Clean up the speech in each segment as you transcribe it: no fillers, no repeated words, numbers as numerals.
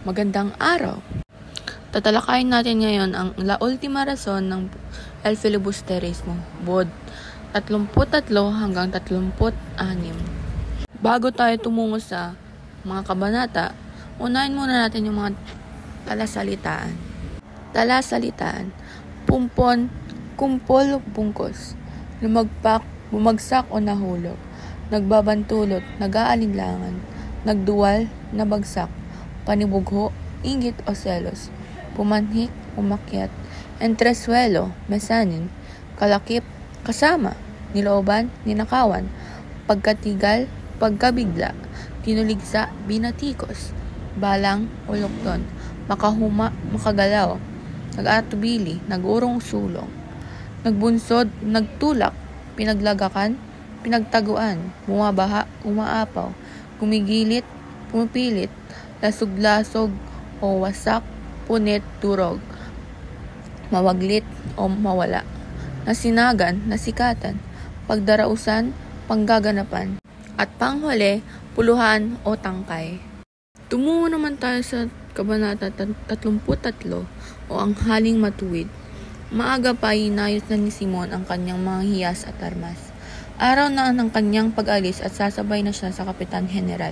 Magandang araw! Tatalakayin natin ngayon ang La Ultima Razon ng El Filibusterismo, Bod 33 hanggang 36. Bago tayo tumungo sa mga kabanata, unahin muna natin yung mga talasalitaan. Talasalitaan: pumpon, kumpol, bungkos, lumagpak, bumagsak o nahulog, nagbabantulot, nag-aalinlangan, nagduwal, nabagsak, panibugho, inggit o selos, pumanhik, umakyat, entresuelo, mesanin, kalakip, kasama, nilooban, ninakawan, pagkatigal, pagkabigla, tinuligsa, binatikos, balang, ulokton, makahuma, makagalaw, nag-atubili, nag-urong sulong, nagbunsod, nagtulak, pinaglagakan, pinagtaguan, bumabaha, umaapaw, gumigilit, pumipilit, lasog-lasog o wasak, punit, durog, mawaglit o mawala, nasinagan, nasikatan, pagdarausan, panggaganapan, at panghuli, puluhan o tangkay. Tumungo naman tayo sa Kabanata 33 o ang haling matuwid. Maaga pa inayos na ni Simon ang kanyang mga hiyas at armas. Araw na ng kanyang pag-alis at sasabay na siya sa Kapitan General.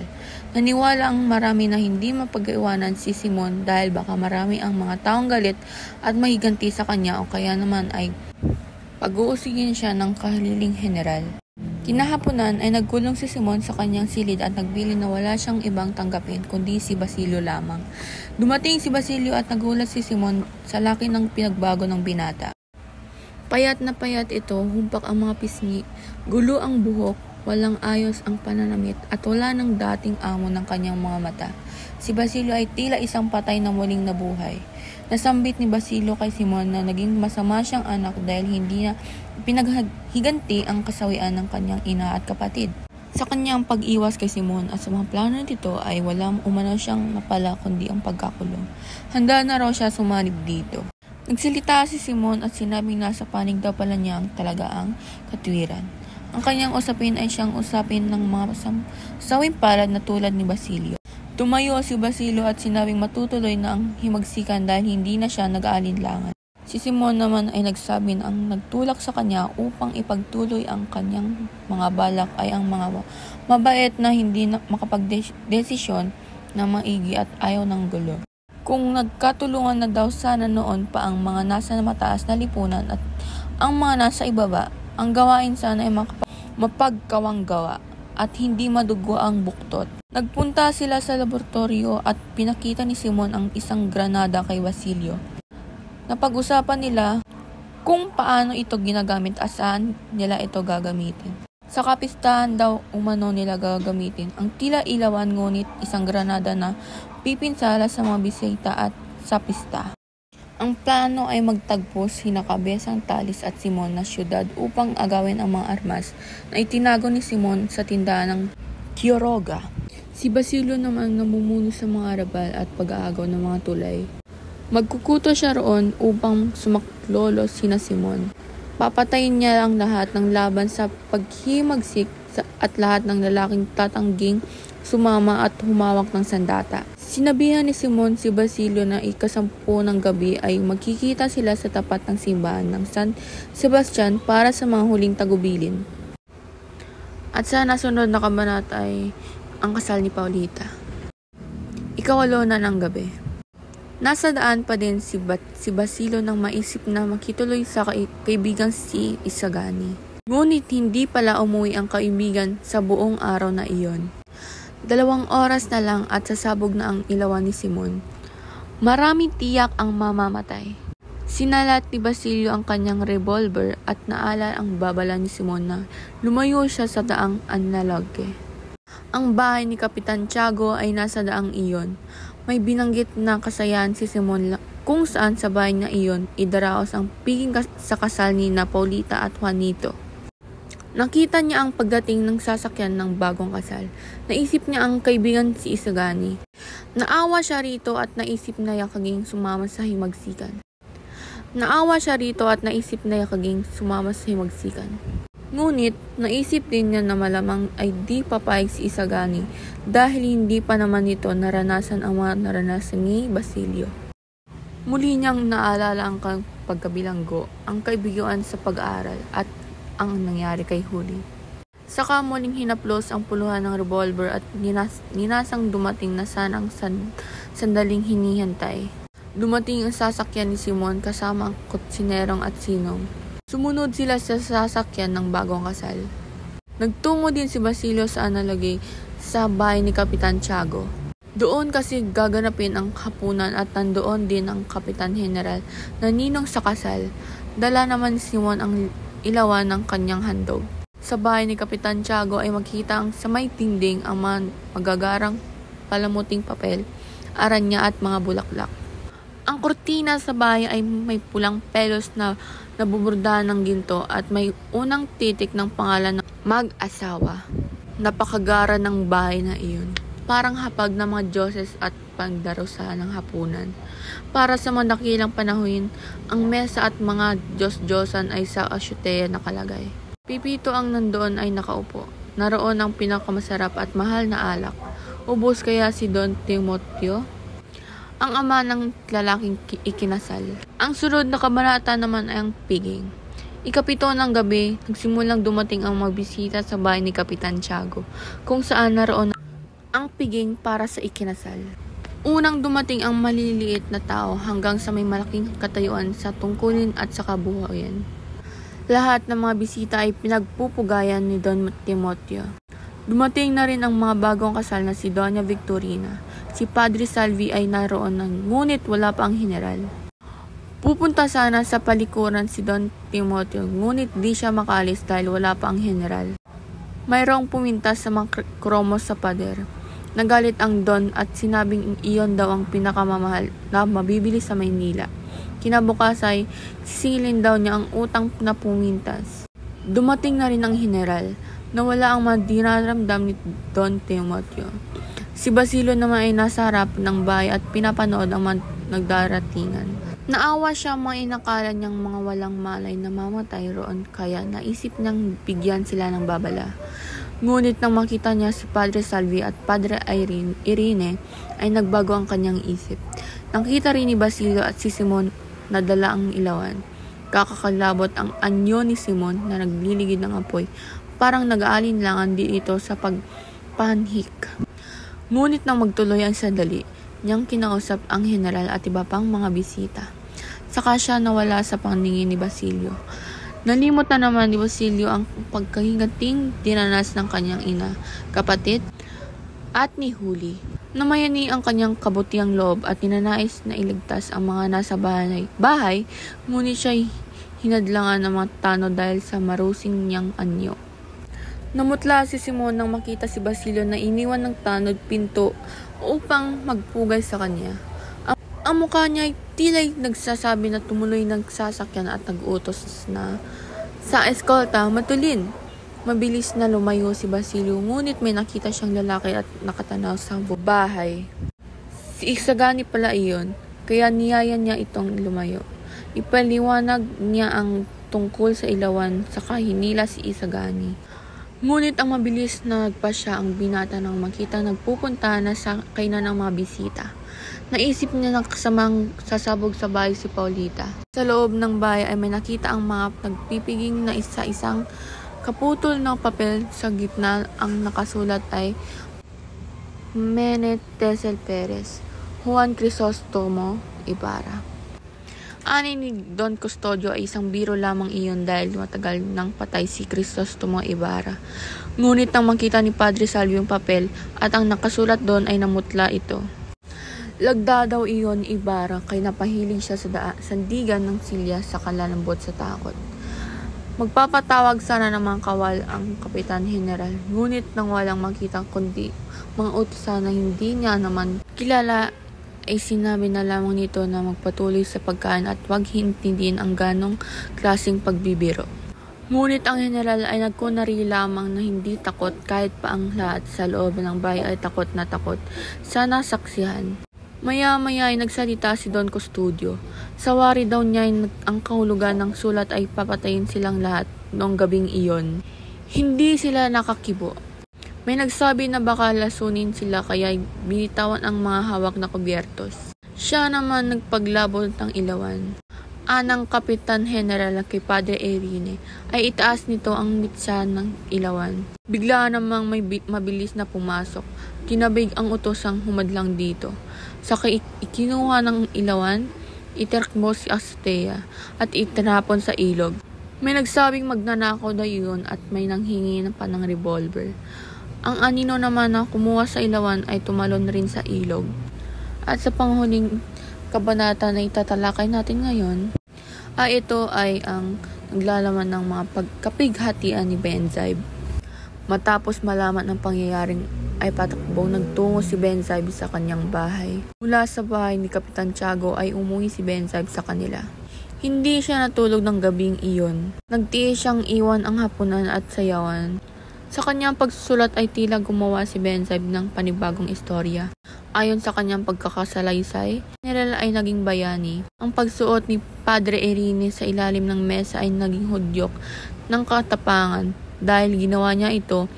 Naniwala ang marami na hindi mapag-iwanan si Simon dahil baka marami ang mga taong galit at mahiganti sa kanya o kaya naman ay pag-uusigin siya ng kahililing general. Kinahaponan ay nagkulong si Simon sa kanyang silid at nagbili na wala siyang ibang tanggapin kundi si Basilio lamang. Dumating si Basilio at nagulat si Simon sa laki ng pinagbago ng binata. Payat na payat ito, humpak ang mga pisngi, gulo ang buhok, walang ayos ang pananamit at wala ng dating amo ng kanyang mga mata. Si Basilio ay tila isang patay na muling nabuhay. Nasambit ni Basilio kay Simon na naging masama siyang anak dahil hindi na pinaghiganti ang kasawian ng kanyang ina at kapatid. Sa kanyang pag-iwas kay Simon at sa mga plano nito ay walang umano siyang napala kundi ang pagkakulong. Handa na raw siya sumanib dito. Nagsalita si Simon at sinabing nasa panig daw pala niya ang talagaang katwiran. Ang kanyang usapin ay siyang usapin ng mga sawing palad na tulad ni Basilio. Tumayo si Basilio at sinabing matutuloy na ang himagsikan dahil hindi na siya nag-aalinlangan. Si Simon naman ay nagsabi na ang nagtulak sa kanya upang ipagtuloy ang kanyang mga balak ay ang mga mabait na hindi makapagdesisyon na maigi at ayaw ng gulo. Kung nagkatulungan na daw sana noon pa ang mga nasa mataas na lipunan at ang mga nasa ibaba, ang gawain sana ay mapagkawang gawa at hindi madugo ang buktot. Nagpunta sila sa laboratorio at pinakita ni Simon ang isang granada kay Basilio. Napag-usapan nila kung paano ito ginagamit at saan nila ito gagamitin. Sa kapistahan daw umano nila gagamitin ang tila ilawan ngunit isang granada na pipinsala sa mga bisita at sa pista. Ang plano ay magtagpo sina Cabezang Talis at Simon na syudad upang agawin ang mga armas na itinago ni Simon sa tindahan ng Quiroga. Si Basilio naman namumuno sa mga arabal at pag-aagaw ng mga tulay. Magkukuto siya roon upang sumaklolo sina Simon. Papatayin niya ang lahat ng laban sa paghimagsik at lahat ng lalaking tatangging sumama at humawak ng sandata. Sinabihan ni Simon si Basilio na ika-10 ng gabi ay magkikita sila sa tapat ng simbahan ng San Sebastian para sa mga huling tagubilin. At sa nasunod na kabanata ay ang kasal ni Paulita. 8 na ng gabi. Nasa daan pa din si Basilio nang maisip na makituloy sa kaibigang si Isagani. Ngunit hindi pala umuwi ang kaibigan sa buong araw na iyon. 2 oras na lang at sasabog na ang ilawan ni Simon. Maraming tiyak ang mamamatay. Sinalat ni Basilio ang kanyang revolver at naalala ang babala ni Simon na lumayo siya sa daang Analogue. Ang bahay ni Kapitan Tiago ay nasa daang iyon. May binanggit na kasayahan si Simon kung saan sa bahay na iyon idaraos ang piging sa kasal ni Paulita at Juanito. Nakita niya ang pagdating ng sasakyan ng bagong kasal. Naisip niya ang kaibigan si Isagani. Naawa siya rito at naisip na yakaging sumama sa himagsikan. Ngunit, naisip din niya na malamang ay di papayag si Isagani dahil hindi pa naman nito naranasan ang mga naranasan ni Basilio. Muli niyang naalala ang pagkabilanggo, ang kaibigan sa pag-aaral at ang nangyari kay Huli. Saka muling hinaplos ang puluhan ng revolver at ninasang dumating na sanang sandaling hinihintay. Dumating ang sasakyan ni Simon kasama ang kutsinerong at sinong. Sumunod sila sa sasakyan ng bagong kasal. Nagtungo din si Basilio sa analagay sa bahay ni Kapitan Tiago. Doon kasi gaganapin ang hapunan at nandoon din ang Kapitan General na ninong sa kasal. Dala naman si Simon ang ilawan ng kanyang handog. Sa bahay ni Kapitan Tiago ay makikita ang sa may dingding ang mga magagarang palamuting papel, aranya at mga bulaklak. Ang kurtina sa bahay ay may pulang pelos na nabuburdahan ng ginto at may unang titik ng pangalan ng mag-asawa. Napakagara ng bahay na iyon. Parang hapag ng mga dioses at pagdarusahan ng hapunan. Para sa mga dakilang panahon, ang mesa at mga Diyos-Diyosan ay sa asyuteya nakalagay. Pipito ang nandoon ay nakaupo. Naroon ang pinakamasarap at mahal na alak. Ubos kaya si Don Timoteo, ang ama ng lalaking ikinasal. Ang sunod na kabanata naman ay ang piging. Ikapito ng gabi, nagsimulang dumating ang mga bisita sa bahay ni Kapitan Tiago, kung saan naroon ang piging para sa ikinasal. Unang dumating ang maliliit na tao hanggang sa may malaking katayuan sa tungkulin at sa kabuhayan. Lahat ng mga bisita ay pinagpupugayan ni Don Timoteo. Dumating na rin ang mga bagong kasal na si Doña Victorina. Si Padre Salvi ay naroon ngunit wala pa ang general. Pupunta sana sa palikuran si Don Timoteo ngunit di siya makalis dahil wala pa ang general. Mayroong pumintas sa mga kromos sa pader. Nagalit ang Don at sinabing iyon daw ang pinakamamahal na mabibili sa Maynila. Kinabukas ay sisingilin daw niya ang utang na pumintas. Dumating na rin ang general na wala ang madinaramdam ni Don Timoteo. Si Basilio naman ay nasa harap ng bahay at pinapanood ang mga nagdaratingan. Naawa siya mga inakala niyang mga walang malay na mamatay roon kaya naisip niyang bigyan sila ng babala. Ngunit nang makita niya si Padre Salvi at Padre Irene ay nagbago ang kanyang isip. Nakita rin ni Basilio at si Simon na dala ang ilawan. Kakakalabot ang anyo ni Simon na nagliligid ng apoy. Parang nag-aalinlangan din ito sa pagpanhik. Ngunit nang magtuloy ang sandali, niyang kinausap ang general at iba pang mga bisita. Saka siya nawala sa paningin ni Basilio. Nalimot na naman ni Basilio ang pagkahiganting dinanas ng kanyang ina, kapatid, at ni Huli. Namayani ang kanyang kabutiang loob at ninanais na iligtas ang mga nasa bahay, ngunit siya'y hinadlangan ng mga tanod dahil sa marusing niyang anyo. Namutla si Simon nang makita si Basilio na iniwan ng tanod pinto upang magpugay sa kanya. Ang mukha niya ay tila'y nagsasabi na tumuloy ng sasakyan at nag-utos na sa eskolta matulin. Mabilis na lumayo si Basilio ngunit may nakita siyang lalaki at nakatanaw sa bahay. Si Isagani pala iyon, kaya niyaya niya itong lumayo. Ipaliwanag niya ang tungkol sa ilawan saka hinila si Isagani. Ngunit ang mabilis na nagpasya ang binata nang makita nagpupunta na sa kainan ng mga bisita. Naisip niya na kasamang sasabog sa bahay si Paulita. Sa loob ng bahay ay may nakita ang mga nagpipiging na isa-isang kaputol ng papel. Sa gitna ang nakasulat ay Menetesel Perez, Juan Crisostomo Ibarra. Ani ni Don Custodio ay isang biro lamang iyon dahil matagal nang patay si Crisostomo Ibarra. Ngunit nang makita ni Padre Salvi yung papel at ang nakasulat doon ay namutla ito. Lagda daw iyon Ibarra kay napahilig siya sa sandigan ng silya sa kalalambot sa takot. Magpapatawag sana ng mga kawal ang Kapitan General, ngunit nang walang makita kundi mga utusan na hindi niya naman kilala ay sinabi na lamang nito na magpatuloy sa pagkain at huwag hintindihin ang ganong klaseng pagbibiro. Ngunit ang general ay nagkunari lamang na hindi takot kahit pa ang lahat sa loob ng bahay ay takot na takot sa nasaksihan. Maya-maya ay nagsalita si Don Custodio. Sa wari daw niya ang kahulugan ng sulat ay papatayin silang lahat. noong gabing iyon. Hindi sila nakakibo. May nagsabi na baka lasunin sila kaya binitawan ang mga hawak na kubyertos. Siya naman nagpaglabot ng ilawan. Anang Kapitan General kay Padre Irene ay itaas nito ang mitsa ng ilawan. Bigla namang may mabilis na pumasok. Kinabig ang utosang humadlang dito. Saka ikinuha ng ilawan, itirkmo si Azotea at itinapon sa ilog. May nagsabing magnanakaw daw yun at may nanghingi pa ng revolver. Ang anino naman na kumuha sa ilawan ay tumalon rin sa ilog. At sa panghuling kabanata na itatalakay natin ngayon, ito ay ang naglalaman ng mga pagkapighatian ni Benzaib. Matapos malaman ng pangyayaring ay patakbo nagtungo si Benzaib sa kanyang bahay. Mula sa bahay ni Kapitan Tiago ay umuwi si Benzaib sa kanila. Hindi siya natulog ng gabing iyon. Nagtiis siyang iwan ang hapunan at sayawan. Sa kanyang pagsusulat ay tila gumawa si Benzaib ng panibagong istorya. Ayon sa kanyang pagkakasalaysay, General ay naging bayani. Ang pagsuot ni Padre Irene sa ilalim ng mesa ay naging hudyok ng katapangan dahil ginawa niya ito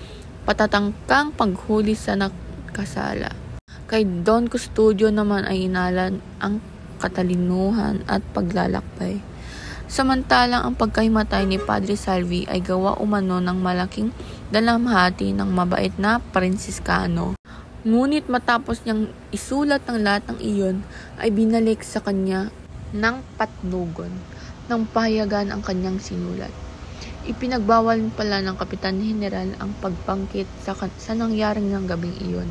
patatangkang paghuli sa nakasala. Kay Don Custodio naman ay inalan ang katalinuhan at paglalakbay. Samantalang ang pagkahimatay ni Padre Salvi ay gawa umano ng malaking dalamhati ng mabait na Pransiskano. Ngunit matapos niyang isulat ang lahat ng iyon, ay binalik sa kanya ng patnugon ng pahayagan ang kanyang sinulat. Ipinagbawal pala ng Kapitan General ang pagbangkit sa nangyaring ng gabing iyon.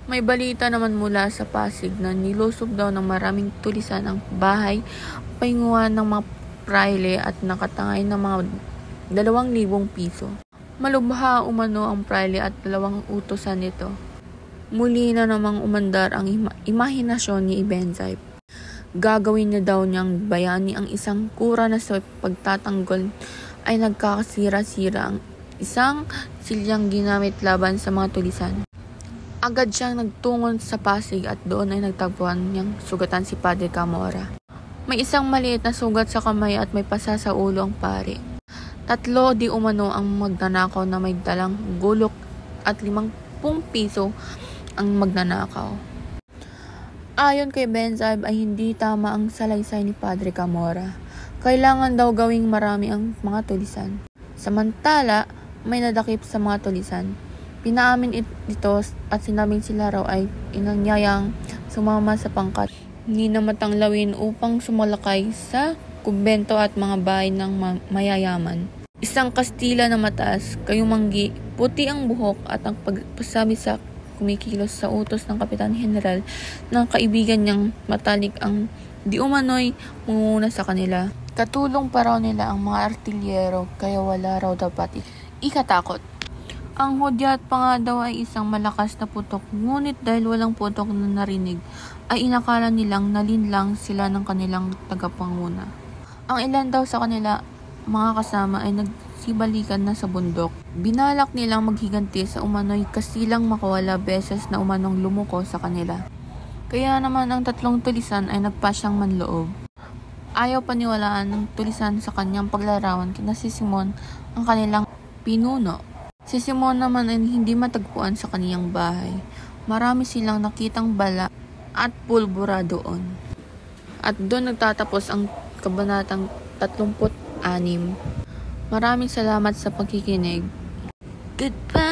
May balita naman mula sa Pasig na nilusob daw ng maraming tulisan ang bahay pahinguan ng mga praile at nakatangay ng mga 2,000 piso. Malubha umano ang praile at 2 utosan nito. Muli na namang umandar ang imahinasyon ni Benzaib. Gagawin niya daw niyang bayani ang isang kura na sa pagtatanggol ay nagkakasira-sira ang isang silyang ginamit laban sa mga tulisan. Agad siyang nagtungon sa Pasig at doon ay nagtagpuan niyang sugatan si Padre Camora. May isang maliit na sugat sa kamay at may pasa sa ulo ang pare. 3 di umano ang magnanakaw na may dalang gulok at 50 piso ang magnanakaw. Ayon kay Benzaib ay hindi tama ang salaysay ni Padre Camora. Kailangan daw gawing marami ang mga tulisan. Samantala, may nadakip sa mga tulisan. Pinaamin ito at sinabing sila raw ay inanyayang sumama sa pangkat ni na matanglawin upang sumalakay sa kumbento at mga bahay ng mayayaman. Isang Kastila na mataas, kayumanggi, puti ang buhok at ang pagpasabi sa kumikilos sa utos ng Kapitan General ng kaibigan niyang matalik ang di umano'y mangunguna sa kanila. Katulong pa raw nila ang mga artilyero kaya wala raw dapat ikatakot. Ang hudyat pa nga daw ay isang malakas na putok, ngunit dahil walang putok na narinig, ay inakala nilang nalinlang sila ng kanilang tagapanguna. Ang ilan daw sa kanila, mga kasama ay nagsibalikan na sa bundok. Binalak nilang maghiganti sa umano'y kasilang makawala beses na umanong lumuko sa kanila. Kaya naman ang 3 tulisan ay nagpasyang manloob. Ayaw paniwalaan ng tulisan sa kanyang paglarawan kina si Simon ang kanilang pinuno. Si Simon naman ay hindi matagpuan sa kaniyang bahay. Marami silang nakitang bala at pulbura doon. At doon nagtatapos ang kabanatang 36. Maraming salamat sa pagkikinig. Goodbye!